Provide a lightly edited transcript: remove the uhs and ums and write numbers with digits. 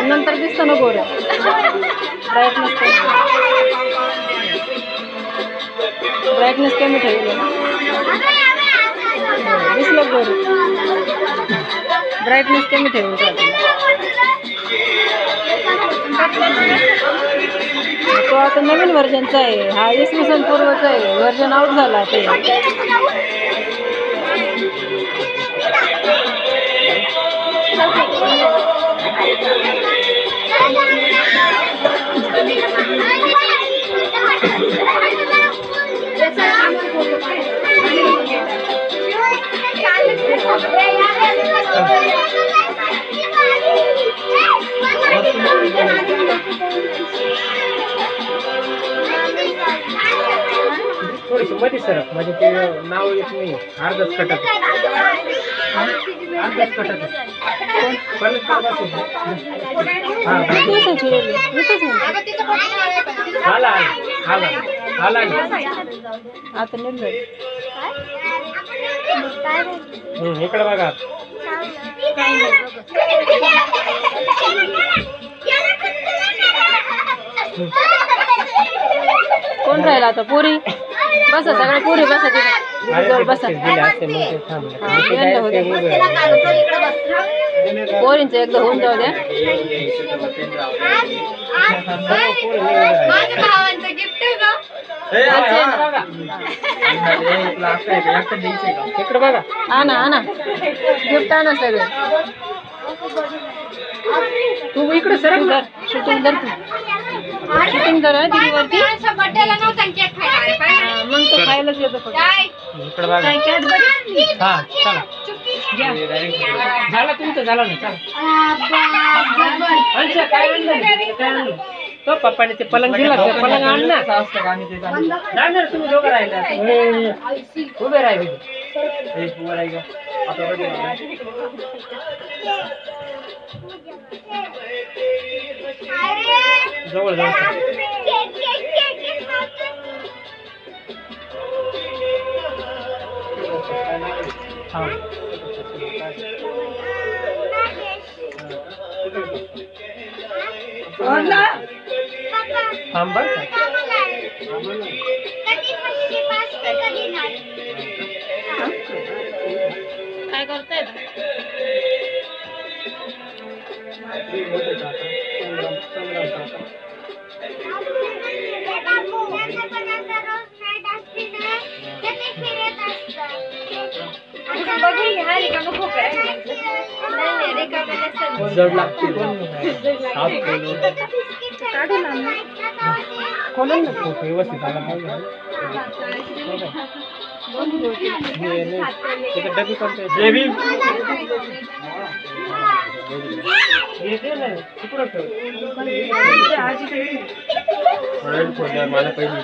नंतर दिसतं ना गोऱ्या ब्राईटनेस कमी ठेवलं दिसलं गोरं ब्राईटनेस कमी ठेवून तो आता नवीन व्हर्जनचा आहे हा इसवी सन पूर्वचा आहे व्हर्जन आउट झाला ते थोडीशी मध्ये सरक म्हणजे ते नाव येत नाही अर्धच कटत आता इकडे बघा कोण राहिला आता पुरी बसा सगळ्या पुरी बसा तिथे बसा पोरींचं एकदा होऊन जाऊ द्या इकडे बघा आणा गिफ्ट आणा सगळे तू इकडे सरक कर शूटिंग कर तू शूटिंग कर टीव्हीवरती मग तो खायलाच येतो इकडे बघा हा चला झाला तुमचं झालं ना चला काय आणलं तो पप्पाने ते पलंग दिला पलंग आणला जाणार तुम्ही दोघं राहिला उभे राहिले जवळ जाऊ थांब काय करताय जड लागते खोलून व्यवस्थित आला डबी कोणते मला पहिली